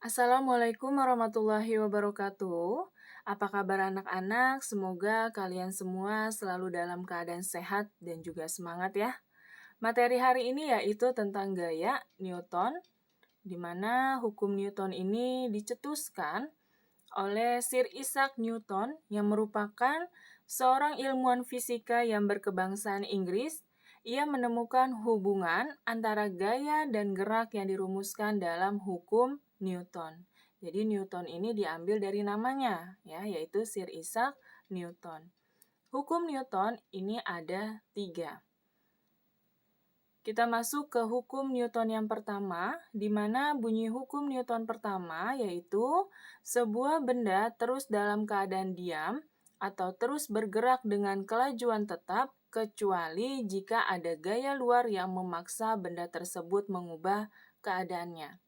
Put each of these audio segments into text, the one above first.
Assalamualaikum warahmatullahi wabarakatuh. Apa kabar anak-anak? Semoga kalian semua selalu dalam keadaan sehat dan juga semangat ya. Materi hari ini yaitu tentang gaya Newton, di mana hukum Newton ini dicetuskan oleh Sir Isaac Newton yang merupakan seorang ilmuwan fisika yang berkebangsaan Inggris. Ia menemukan hubungan antara gaya dan gerak yang dirumuskan dalam hukum Newton. Jadi Newton ini diambil dari namanya, ya, yaitu Sir Isaac Newton. Hukum Newton ini ada 3. Kita masuk ke hukum Newton yang pertama, di mana bunyi hukum Newton pertama yaitu sebuah benda terus dalam keadaan diam atau terus bergerak dengan kelajuan tetap kecuali jika ada gaya luar yang memaksa benda tersebut mengubah keadaannya.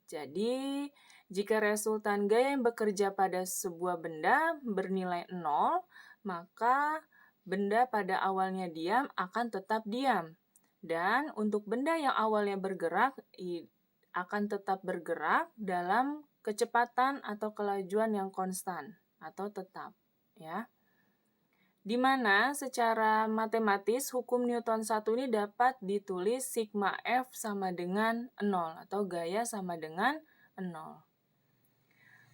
Jadi, jika resultan gaya yang bekerja pada sebuah benda bernilai 0, maka benda pada awalnya diam akan tetap diam. Dan untuk benda yang awalnya bergerak akan tetap bergerak dalam kecepatan atau kelajuan yang konstan atau tetap, ya. Di mana secara matematis hukum Newton 1 ini dapat ditulis sigma F sama dengan 0 atau gaya sama dengan 0.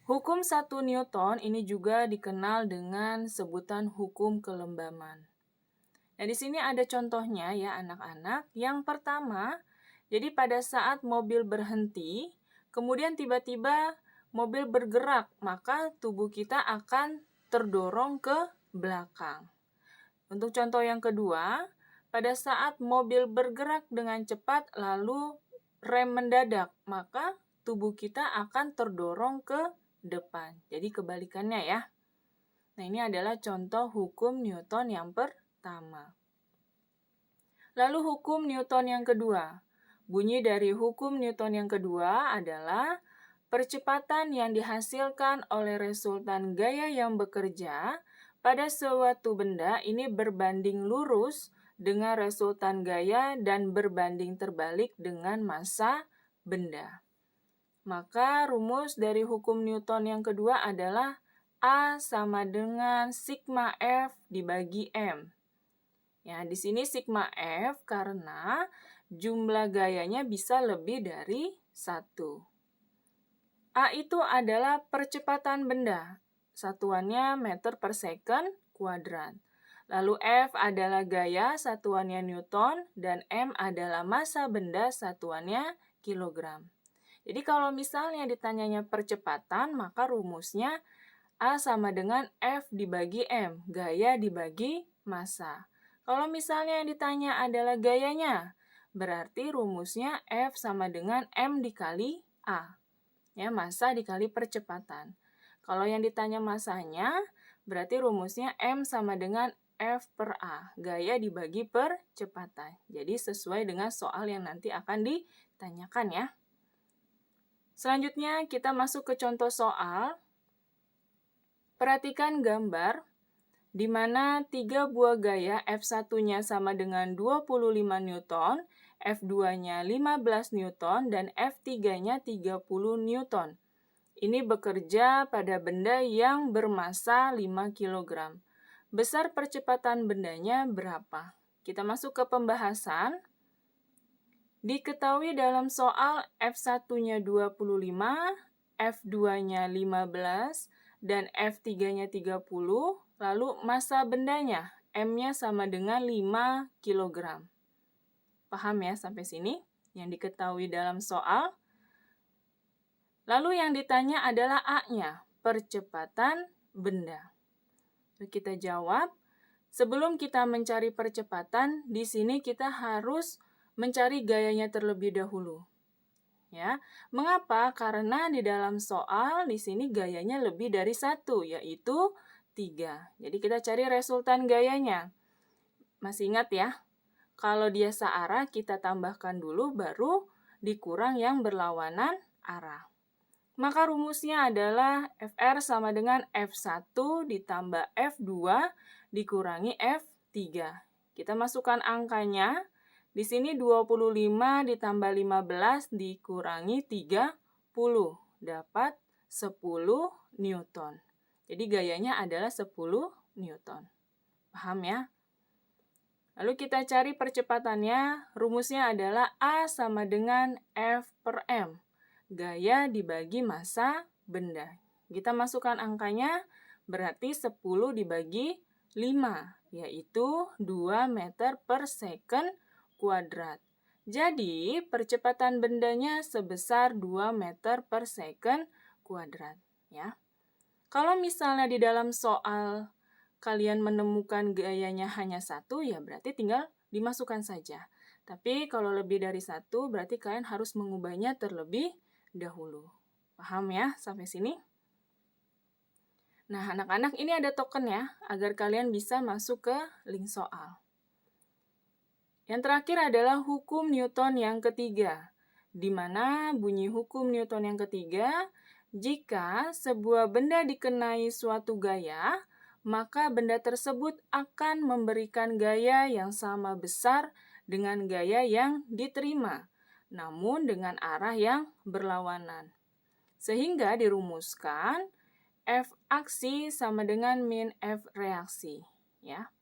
Hukum 1 Newton ini juga dikenal dengan sebutan hukum kelembaman. Nah, di sini ada contohnya ya anak-anak. Yang pertama, jadi pada saat mobil berhenti, kemudian tiba-tiba mobil bergerak, maka tubuh kita akan terdorong ke belakang. Untuk contoh yang kedua, pada saat mobil bergerak dengan cepat lalu rem mendadak, maka tubuh kita akan terdorong ke depan. Jadi kebalikannya ya. Nah, ini adalah contoh hukum Newton yang pertama. Lalu hukum Newton yang kedua. Bunyi dari hukum Newton yang kedua adalah percepatan yang dihasilkan oleh resultan gaya yang bekerja pada suatu benda ini berbanding lurus dengan resultan gaya dan berbanding terbalik dengan massa benda. Maka rumus dari hukum Newton yang kedua adalah A sama dengan sigma F dibagi M. Ya, di sini sigma F karena jumlah gayanya bisa lebih dari 1. A itu adalah percepatan benda. Satuannya meter per second kuadrat. Lalu F adalah gaya, satuannya Newton, dan M adalah massa benda, satuannya kilogram. Jadi kalau misalnya ditanyanya percepatan, maka rumusnya A sama dengan F dibagi M, gaya dibagi massa. Kalau misalnya yang ditanya adalah gayanya, berarti rumusnya F sama dengan M dikali A. Ya, massa dikali percepatan. Kalau yang ditanya massanya, berarti rumusnya M sama dengan F per A, gaya dibagi percepatan. Jadi sesuai dengan soal yang nanti akan ditanyakan ya. Selanjutnya kita masuk ke contoh soal. Perhatikan gambar di mana 3 buah gaya F1-nya sama dengan 25 Newton, F2-nya 15 Newton, dan F3-nya 30 Newton. Ini bekerja pada benda yang bermassa 5 kg. Besar percepatan bendanya berapa? Kita masuk ke pembahasan. Diketahui dalam soal F1-nya 25, F2-nya 15, dan F3-nya 30, lalu massa bendanya, M-nya sama dengan 5 kg. Paham ya sampai sini? Yang diketahui dalam soal. Lalu yang ditanya adalah A-nya, percepatan benda. Kita jawab, sebelum kita mencari percepatan, di sini kita harus mencari gayanya terlebih dahulu. Ya, mengapa? Karena di dalam soal di sini gayanya lebih dari 1, yaitu 3. Jadi kita cari resultan gayanya. Masih ingat ya? Kalau dia searah, kita tambahkan dulu, baru dikurang yang berlawanan arah. Maka rumusnya adalah FR sama dengan F1 ditambah F2 dikurangi F3. Kita masukkan angkanya. Di sini 25 ditambah 15 dikurangi 30. dapat 10 Newton. Jadi gayanya adalah 10 Newton. Paham ya? Lalu kita cari percepatannya, rumusnya adalah A sama dengan F per M. Gaya dibagi massa benda. Kita masukkan angkanya, berarti 10 dibagi 5, yaitu 2 meter per second kuadrat. Jadi, percepatan bendanya sebesar 2 meter per second kuadrat. Ya. Kalau misalnya di dalam soal kalian menemukan gayanya hanya satu, ya berarti tinggal dimasukkan saja. Tapi kalau lebih dari satu, berarti kalian harus mengubahnya terlebih dahulu. Paham ya sampai sini? Nah, anak-anak ini ada token ya, agar kalian bisa masuk ke link soal. Yang terakhir adalah hukum Newton yang ketiga, di mana bunyi hukum Newton yang ketiga, jika sebuah benda dikenai suatu gaya, maka benda tersebut akan memberikan gaya yang sama besar dengan gaya yang diterima, namun dengan arah yang berlawanan. Sehingga dirumuskan F aksi sama dengan min F reaksi, ya.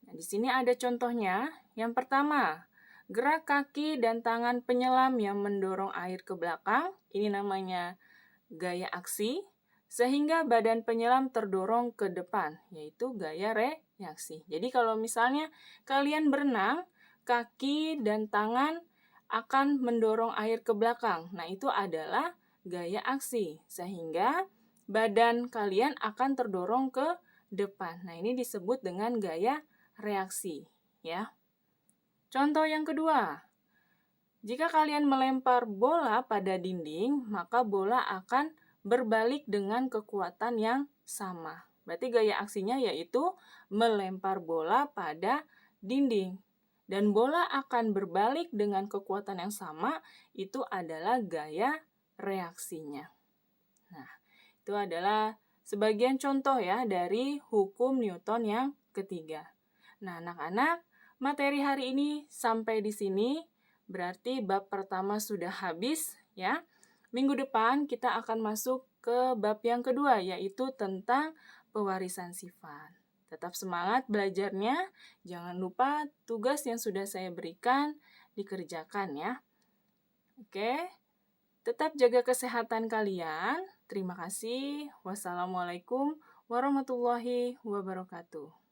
Nah, di sini ada contohnya. Yang pertama, gerak kaki dan tangan penyelam yang mendorong air ke belakang, ini namanya gaya aksi, sehingga badan penyelam terdorong ke depan, yaitu gaya reaksi. Jadi kalau misalnya kalian berenang, kaki dan tangan akan mendorong air ke belakang. Nah, itu adalah gaya aksi, sehingga badan kalian akan terdorong ke depan. Nah, ini disebut dengan gaya reaksi, ya. Contoh yang kedua, jika kalian melempar bola pada dinding, maka bola akan berbalik dengan kekuatan yang sama. Berarti gaya aksinya yaitu melempar bola pada dinding. Dan bola akan berbalik dengan kekuatan yang sama, itu adalah gaya reaksinya. Nah, itu adalah sebagian contoh ya dari hukum Newton yang ketiga. Nah, anak-anak, materi hari ini sampai di sini, berarti bab pertama sudah habis ya. Minggu depan kita akan masuk ke bab yang kedua, yaitu tentang pewarisan sifat. Tetap semangat belajarnya, jangan lupa tugas yang sudah saya berikan dikerjakan ya. Oke, tetap jaga kesehatan kalian. Terima kasih. Wassalamualaikum warahmatullahi wabarakatuh.